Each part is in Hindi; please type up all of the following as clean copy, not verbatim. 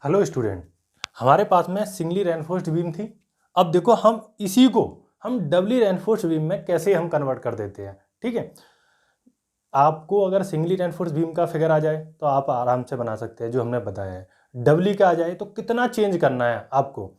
हेलो स्टूडेंट, हमारे पास में सिंगली रेनफोर्स्ड बीम थी। अब देखो हम इसी को हम डबली रेनफोर्स्ड बीम में कैसे हम कन्वर्ट कर देते हैं। ठीक है, आपको अगर सिंगली रेनफोर्स्ड बीम का फिगर आ जाए तो आप आराम से बना सकते हैं जो हमने बताया है। डबली का आ जाए तो कितना चेंज करना है, आपको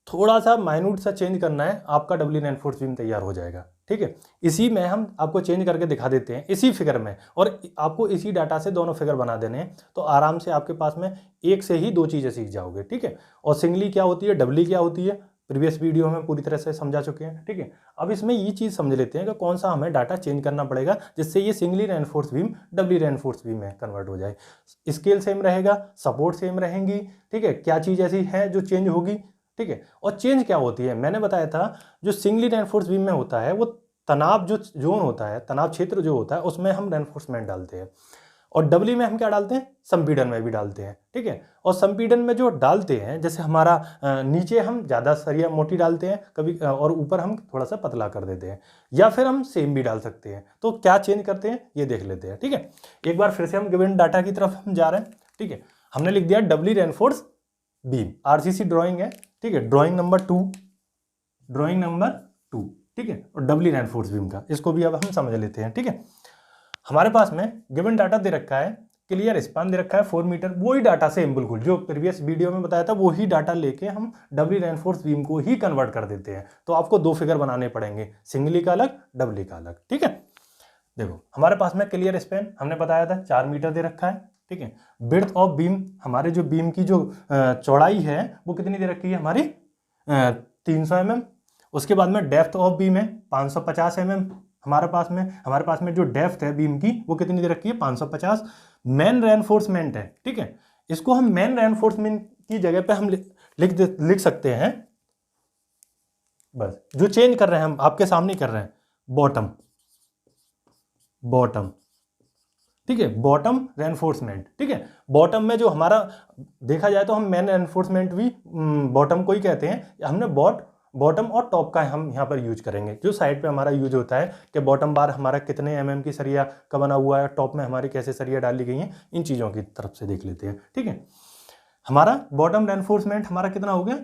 थोड़ा सा माइन्यूट सा चेंज करना है, आपका डबली रेनफोर्स्ड बीम तैयार हो जाएगा। ठीक है, इसी में हम आपको चेंज करके दिखा देते हैं इसी फिगर में, और आपको इसी डाटा से दोनों फिगर बना देने हैं, तो आराम से आपके पास में एक से ही दो चीज़ें सीख जाओगे। ठीक है, और सिंगली क्या होती है, डबली क्या होती है, प्रीवियस वीडियो में पूरी तरह से समझा चुके हैं। ठीक है, अब इसमें ये चीज़ समझ लेते हैं कि कौन सा हमें डाटा चेंज करना पड़ेगा जिससे ये singly reinforce beam doubly reinforce beam में कन्वर्ट हो जाए। स्केल सेम रहेगा, सपोर्ट सेम रहेंगी। ठीक है, क्या चीज़ ऐसी है जो चेंज होगी। ठीक है, और चेंज क्या होती है, मैंने बताया था जो सिंगली रेनफोर्स बीम में होता है वो तनाव जो जोन होता है, तनाव क्षेत्र जो होता है उसमें हम रेनफोर्समेंट डालते हैं, और डबली में हम क्या डालते हैं, संपीड़न में भी डालते हैं। ठीक है, और संपीड़न में जो डालते हैं, जैसे हमारा नीचे हम ज़्यादा सरिया मोटी डालते हैं कभी, और ऊपर हम थोड़ा सा पतला कर देते हैं, या फिर हम सेम भी डाल सकते हैं। तो क्या चेंज करते हैं ये देख लेते हैं। ठीक है, एक बार फिर से हम गिवन डाटा की तरफ हम जा रहे हैं। ठीक है, हमने लिख दिया डबली रेनफोर्स बीम, आरसीसी ड्राइंग है। ठीक है, ड्राइंग नंबर 2, ड्राइंग नंबर 2। ठीक है, और डबली रेनफोर्स बीम का इसको भी अब हम समझ लेते हैं। ठीक है, हमारे पास में गिवन डाटा दे रखा है, क्लियर स्पान दे रखा है 4 मीटर, वही डाटा से बिल्कुल जो प्रीवियस वीडियो में बताया था वही डाटा लेके हम डबली रेनफोर्स बीम को ही कन्वर्ट कर देते हैं। तो आपको दो फिगर बनाने पड़ेंगे, सिंगली का अलग, डबली का अलग। ठीक है, देखो हमारे पास में क्लियर स्पैन हमने बताया था 4 मीटर दे रखा है। ठीक है, विड्थ ऑफ बीम, हमारे जो बीम की जो चौड़ाई है वो कितनी दे रखी है हमारी, 300 mm। उसके बाद में डेप्थ ऑफ बीम है 550 mm। हमारे पास में जो डेप्थ है बीम की वो कितनी दे रखी है, 550। मेन रेनफोर्समेंट है। ठीक है, इसको हम मेन रेनफोर्समेंट की जगह पे हम लिख सकते हैं, बस जो चेंज कर रहे हैं हम आपके सामने कर रहे हैं, बॉटम, बॉटम। ठीक है, बॉटम रेनफोर्समेंट। ठीक है, बॉटम में जो हमारा देखा जाए तो हम मेन रेनफोर्समेंट भी बॉटम को ही कहते हैं। हमने बॉटम और टॉप का हम यहाँ पर यूज करेंगे। जो साइड पे हमारा यूज होता है कि बॉटम बार हमारा कितने mm की सरिया का बना हुआ है, टॉप में हमारी कैसे सरिया डाली गई हैं, इन चीज़ों की तरफ से देख लेते हैं। ठीक है, हमारा बॉटम रेनफोर्समेंट हमारा कितना हो गया,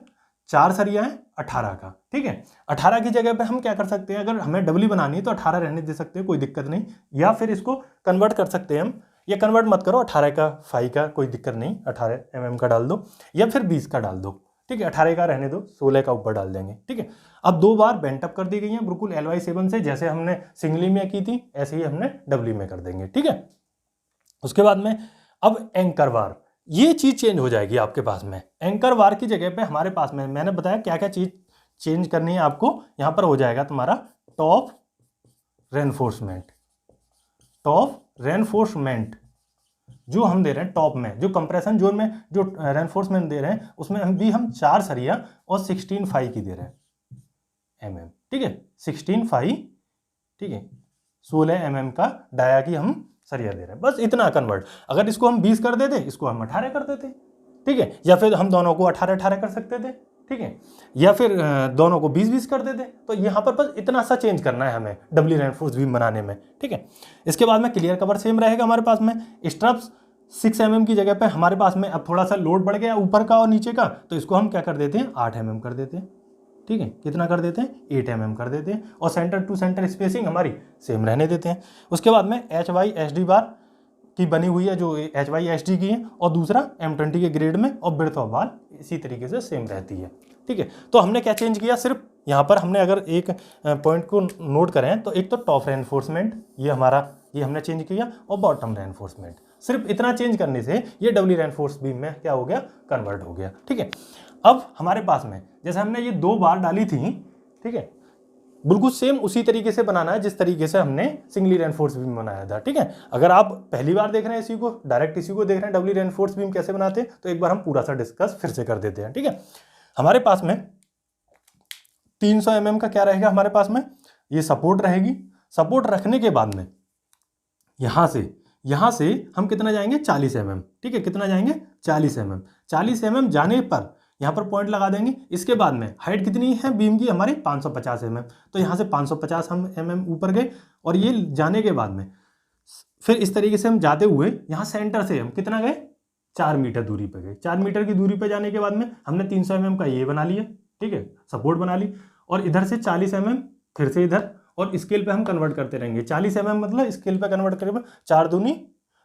4 सरिया है 18 का। ठीक है, 18 की जगह पे हम क्या कर सकते हैं, अगर हमें डबली बनानी है तो 18 रहने दे सकते हैं, कोई दिक्कत नहीं, या फिर इसको कन्वर्ट कर सकते हैं हम, या कन्वर्ट मत करो, 18 का 5 का कोई दिक्कत नहीं, 18 mm का डाल दो या फिर 20 का डाल दो। ठीक है, 18 का रहने दो, 16 का ऊपर डाल देंगे। ठीक है, अब 2 बार बेंट अप कर दी गई है बिल्कुल LY7 से, जैसे हमने सिंगली में की थी ऐसे ही हमने डबली में कर देंगे। ठीक है, उसके बाद में अब एंकर बार, ये चीज चेंज हो जाएगी आपके पास में। एंकर बार की जगह पे हमारे पास में मैंने बताया क्या क्या चीज चेंज करनी है आपको, यहां पर हो जाएगा तुम्हारा टॉप रेनफोर्समेंट। टॉप रेनफोर्समेंट जो हम दे रहे हैं टॉप में, जो कंप्रेशन जोन में जो रेनफोर्समेंट दे रहे हैं उसमें हम 4 सरिया और 16.5 की दे रहे हैं mm। ठीक है, 16.5। ठीक है, 16 mm का डाया की हम सरिया दे रहे हैं, बस इतना कन्वर्ट। अगर इसको हम 20 कर देते, इसको हम 18 कर देते। ठीक है, या फिर हम दोनों को 18-18 कर सकते थे। ठीक है, या फिर दोनों को 20-20 कर देते। तो यहाँ पर बस इतना सा चेंज करना है हमें डबली रेनफोर्स बीम बनाने में। ठीक है, इसके बाद में क्लियर कवर सेम रहेगा हमारे पास में। स्ट्रप्स 6 mm की जगह पे हमारे पास में अब थोड़ा सा लोड बढ़ गया ऊपर का और नीचे का, तो इसको हम क्या कर देते हैं, 8 mm कर देते हैं। ठीक है, कितना कर देते हैं, 8 mm कर देते हैं, और सेंटर टू सेंटर स्पेसिंग हमारी सेम रहने देते हैं। उसके बाद में HYSD बार की बनी हुई है, जो HYSD की है, और दूसरा M20 के ग्रेड में, और ब्रेड्थ ऑफ बार इसी तरीके से सेम रहती है। ठीक है, तो हमने क्या चेंज किया, सिर्फ यहाँ पर हमने अगर एक पॉइंट को नोट करें तो एक तो टॉप रेनफोर्समेंट ये हमने चेंज किया, और बॉटम रेनफोर्समेंट, सिर्फ इतना चेंज करने से ये डबली रेनफोर्स बीम में क्या हो गया, कन्वर्ट हो गया। ठीक है, अब हमारे पास में जैसे हमने ये 2 बार डाली थी, ठीक है, बिल्कुल सेम उसी तरीके से बनाना है जिस तरीके से हमने सिंगली रेनफोर्स बीम बनाया था। ठीक है, अगर आप पहली बार देख रहे हैं इसी को, डायरेक्ट इसी को देख रहे हैं डबली रेनफोर्स बीम कैसे बनाते हैं, तो एक बार हम पूरा सा डिस्कस फिर से कर देते हैं। ठीक है, हमारे पास में 300 mm का क्या रहेगा, हमारे पास में ये सपोर्ट रहेगी। सपोर्ट रखने के बाद में यहां से हम कितना जाएंगे, 40 mm। ठीक है, कितना जाएंगे, 40 mm। 40 mm जाने पर यहाँ पर पॉइंट लगा देंगे। इसके बाद में हाइट कितनी है बीम की हमारी, 550 mm। तो यहाँ से 550 हम mm ऊपर गए, और ये जाने के बाद में फिर इस तरीके से हम जाते हुए यहाँ सेंटर से हम कितना गए, 4 मीटर दूरी पे गए। 4 मीटर की दूरी पे जाने के बाद में हमने 300 mm का ये बना लिया, ठीक है, सपोर्ट बना ली, और इधर से 40 mm फिर से इधर, और स्केल पे हम कन्वर्ट करते रहेंगे। 40 mm मतलब स्केल पे कन्वर्ट करेंगे, 4 दूनी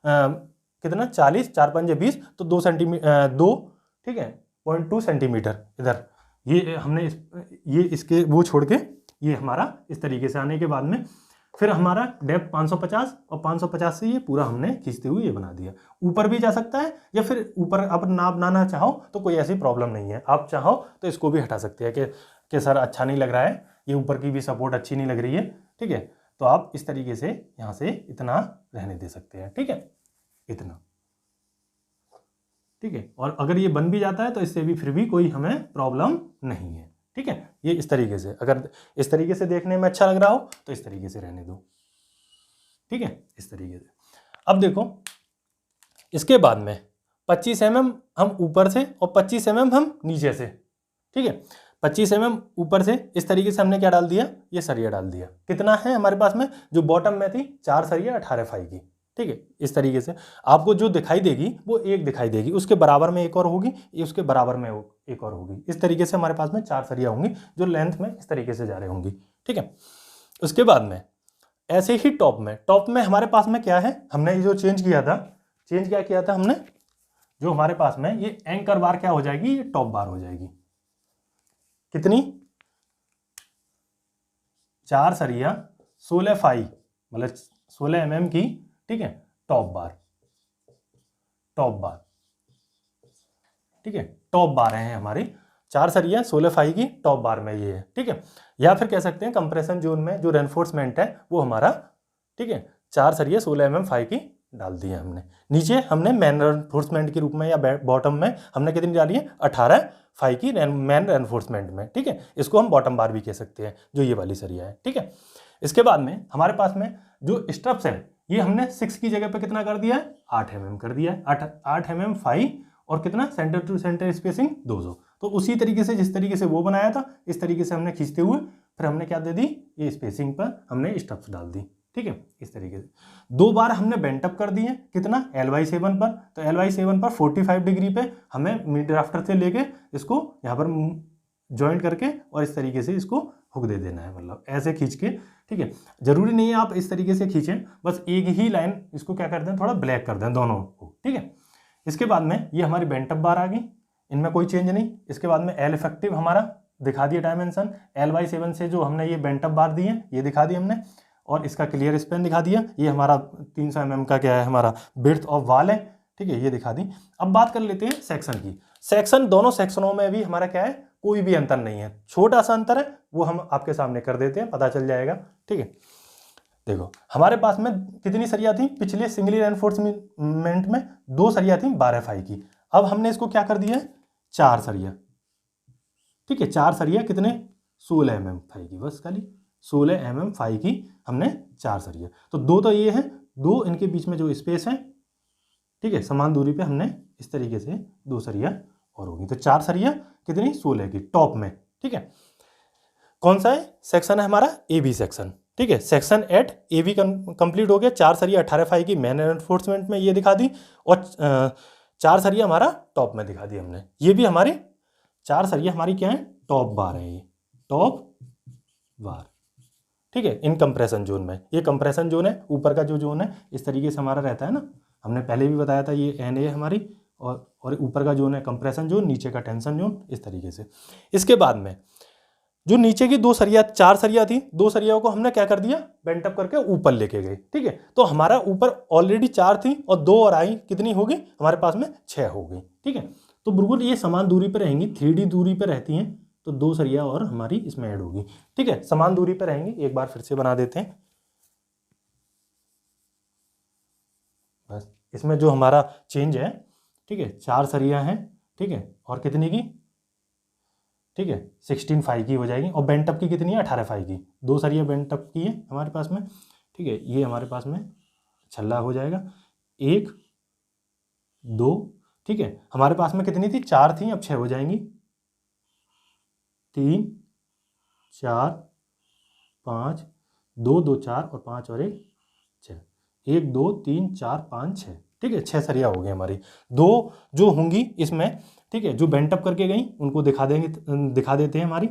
कितना 40, 4 पंजे 20, तो 2 सेंटीमीटर 2, ठीक है, 0.2 सेंटीमीटर इधर ये हमने ये इसके वो छोड़ के ये हमारा इस तरीके से आने के बाद में फिर हमारा डेप्थ 550 और 550 से ये पूरा हमने खींचते हुए ये बना दिया। ऊपर भी जा सकता है या फिर ऊपर अब नाप बनाना चाहो तो कोई ऐसी प्रॉब्लम नहीं है, आप चाहो तो इसको भी हटा सकते हैं कि सर अच्छा नहीं लग रहा है, ये ऊपर की भी सपोर्ट अच्छी नहीं लग रही है, ठीक है, तो आप इस तरीके से यहाँ से इतना रहने दे सकते हैं, ठीक है, इतना, ठीक है। और अगर ये बन भी जाता है तो इससे भी फिर भी कोई हमें प्रॉब्लम नहीं है, ठीक है। ये इस तरीके से, अगर इस तरीके से देखने में अच्छा लग रहा हो तो इस तरीके से रहने दो, ठीक है, इस तरीके से। अब देखो इसके बाद में 25 mm हम ऊपर से और 25 mm हम नीचे से, ठीक है, 25 mm ऊपर से इस तरीके से हमने क्या डाल दिया, ये सरिया डाल दिया। कितना है हमारे पास में, जो बॉटम में थी 4 सरिया 18 फाई की, ठीक है, इस तरीके से आपको जो दिखाई देगी वो एक दिखाई देगी, उसके बराबर में एक और होगी, उसके बराबर में एक और होगी, इस तरीके से हमारे पास में 4 सरिया होंगी जो लेंथ में इस तरीके से जा रही होंगी, ठीक है। उसके बाद में ऐसे ही टॉप में हमारे पास में क्या है, हमने जो चेंज क्या किया था हमने, जो हमारे पास में ये एंकर बार क्या हो जाएगी, ये टॉप बार हो जाएगी। कितनी, 4 सरिया 16 फाई मतलब 16 mm की, ठीक है, टॉप बार, ठीक है, टॉप बार है हमारी 4 सरिया 16 फाई की टॉप बार में ये है, ठीक है। या फिर कह सकते हैं कंप्रेशन जोन में जो रेनफोर्समेंट है वो हमारा, ठीक है, 4 सरिया 16 mm फाई की डाल दी है हमने। नीचे हमने मैन रेनफोर्समेंट के रूप में या बॉटम में हमने कितनी डाली है, 18 फाई की मैन रेनफोर्समेंट में, ठीक है, इसको हम बॉटम बार भी कह सकते हैं जो ये वाली सरिया है, ठीक है। इसके बाद में हमारे पास में जो स्ट्रप्स है ये हमने 6 की जगह पे कितना कर दिया है, 8 mm कर दिया है, 8 mm फाई और कितना सेंटर टू सेंटर स्पेसिंग 200। तो उसी तरीके से जिस तरीके से वो बनाया था इस तरीके से हमने खींचते हुए फिर हमने क्या दे दी, ये स्पेसिंग पर हमने स्ट्रप्स डाल दी, ठीक है, इस तरीके से। 2 बार हमने बेंट अप कर दिए, कितना, LY7 पर, तो LY7 पर 45 डिग्री पे हमें मिड ड्राफ्टर से लेके इसको यहाँ पर ज्वाइंट करके और इस तरीके से इसको हुक दे देना है, मतलब ऐसे खींच के, ठीक है। जरूरी नहीं है आप इस तरीके से खींचें, बस एक ही लाइन इसको क्या कर दें, थोड़ा ब्लैक कर दें दोनों को, ठीक है। इसके बाद में ये हमारी बेंट अप बार आ गई, इनमें कोई चेंज नहीं। इसके बाद में L इफेक्टिव हमारा दिखा दिया डायमेंशन, LY7 से जो हमने ये बेंट अप बार दी है ये दिखा दी हमने, और इसका क्लियर स्पैन दिखा दिया। ये हमारा 300 mm का क्या है, हमारा विड्थ ऑफ वाल है, ठीक है, ये दिखा दी। अब बात कर लेते हैं सेक्शन की। सेक्शन, दोनों सेक्शनों में भी हमारा क्या है, कोई भी अंतर नहीं है, छोटा सा अंतर है वो हम आपके सामने कर देते हैं, पता चल जाएगा, ठीक है। देखो हमारे पास में कितनी सरिया थी, पिछले सिंगली रेनफोर्समेंट में 2 सरिया थी 12 फाई की, अब हमने इसको क्या कर दिया है, 4 सरिया, ठीक है, 4 सरिया कितने, 16 mm फाई की, बस खाली 16 mm फाई की हमने 4 सरिया। तो 2 तो ये है, 2 इनके बीच में जो स्पेस है, ठीक है, समान दूरी पे हमने इस तरीके से 2 सरिया और होगी, तो 4 सरिया कितनी, 16 की टॉप में, ठीक है। कौन सा है सेक्शन है हमारा, AB सेक्शन, ठीक है, सेक्शन 8 AB कंप्लीट हो गया। 4 सरिया 18 फाई की मैन एनफोर्समेंट में ये दिखा दी, और 4 सरिया हमारा टॉप में दिखा दी हमने। ये भी हमारी 4 सरिया हमारी क्या है, टॉप बार है, ये टॉप बार, ठीक है, इन कंप्रेशन जोन में। ये कंप्रेशन जोन है, ऊपर का जो जोन है इस तरीके से हमारा रहता है ना, हमने पहले भी बताया था, ये NA हमारी, और ऊपर का जोन है कंप्रेशन जोन, नीचे का टेंशन जोन, इस तरीके से। इसके बाद में जो नीचे की 2 सरिया, 4 सरिया थी, 2 सरियाओं को हमने क्या कर दिया, बेंट अप करके ऊपर लेके गए, ठीक है। तो हमारा ऊपर ऑलरेडी 4 थी और 2 और आई, कितनी होगी हमारे पास में, 6 हो गई, ठीक है। तो बिल्कुल ये समान दूरी पर रहेंगी, 3D दूरी पर रहती हैं, तो 2 सरिया और हमारी इसमें ऐड होगी, ठीक है, समान दूरी पर रहेंगी। एक बार फिर से बना देते हैं, बस इसमें जो हमारा चेंज है, ठीक है, 4 सरिया हैं, ठीक है, और कितनी की, ठीक है, 16 फाई की हो जाएगी, और बेंट अप की कितनी है, 18 फाई की, 2 सरिया बेंट अप की है हमारे पास में, ठीक है। ये हमारे पास में छल्ला हो जाएगा, 1 2, ठीक है। हमारे पास में कितनी थी, 4 थी, अब 6 हो जाएंगी, 3 4 5, 2 2 4 और 5 और 1 6, 1 2 3 4 5 6, ठीक है, 6 सरिया हो गई हमारी। 2 जो होंगी इसमें, ठीक है, जो बेंट अप करके गई उनको दिखा देते हैं हमारी,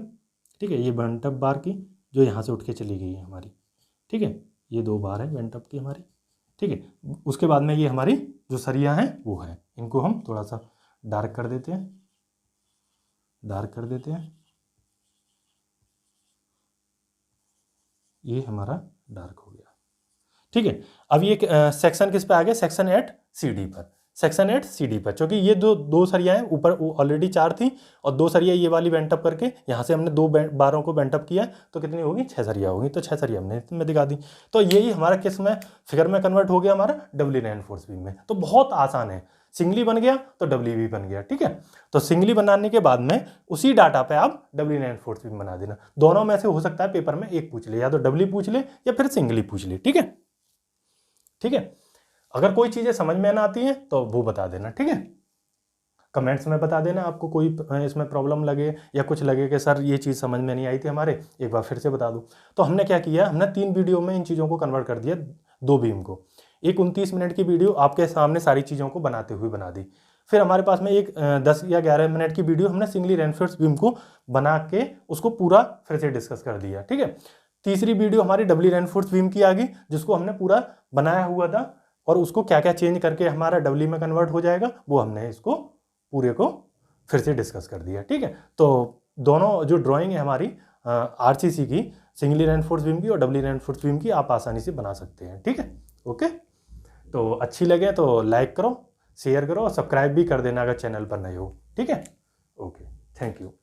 ठीक है। ये बेंट अप बार की जो यहाँ से उठ के चली गई है हमारी, ठीक है, ये 2 बार है बेंट अप की हमारी, ठीक है। उसके बाद में ये हमारी जो सरिया हैं वो है, इनको हम थोड़ा सा डार्क कर देते हैं, ये हमारा डार्क हो गया, ठीक है। अब ये सेक्शन किस पे आ गया, सेक्शन एट CD पर, सेक्शन एट CD पर, क्योंकि ये दो सरिया हैं, ऊपर ऑलरेडी 4 थी और 2 सरिया ये वाली बेंटअप करके यहाँ से हमने 2 बारों को बेंटअप किया, तो कितनी होगी, 6 सरिया होगी, तो 6 सरिया हमने इसमें दिखा दी। तो यही हमारा किस में, फिगर में कन्वर्ट हो गया हमारा डबली रेनफोर्स बीम में। तो बहुत आसान है, सिंगली बन गया तो डबली भी बन गया, ठीक है। तो सिंगली बनाने के बाद में उसी डाटा पे आप डबली रेनफोर्स बीम बना देना। दोनों में से हो सकता है पेपर में एक पूछ ले, या तो डबली पूछ ले या फिर सिंगली पूछ ले, ठीक है, ठीक है। अगर कोई चीजें समझ में ना आती हैं तो वो बता देना, ठीक है, कमेंट्स में बता देना। आपको कोई इसमें प्रॉब्लम लगे या कुछ लगे कि सर ये चीज़ समझ में नहीं आई थी हमारे, एक बार फिर से बता दूं। तो हमने क्या किया, हमने 3 वीडियो में इन चीज़ों को कन्वर्ट कर दिया 2 बीम को। एक 29 मिनट की वीडियो आपके सामने सारी चीज़ों को बनाते हुए बना दी। फिर हमारे पास में एक 10 या 11 मिनट की वीडियो हमने सिंगली रेनफोर्स बीम को बना के उसको पूरा फिर से डिस्कस कर दिया, ठीक है। तीसरी वीडियो हमारी डबली रेनफोर्स बीम की आ गई, जिसको हमने पूरा बनाया हुआ था और उसको क्या क्या चेंज करके हमारा डबली में कन्वर्ट हो जाएगा वो हमने इसको पूरे को फिर से डिस्कस कर दिया, ठीक है। तो दोनों जो ड्राइंग है हमारी RCC की, सिंगली रेनफोर्स बीम की और डबली रेनफोर्स बीम की, आप आसानी से बना सकते हैं, ठीक है। ओके, तो अच्छी लगे तो लाइक करो, शेयर करो और सब्सक्राइब भी कर देना अगर चैनल पर नए हो, ठीक है। Okay, thank you.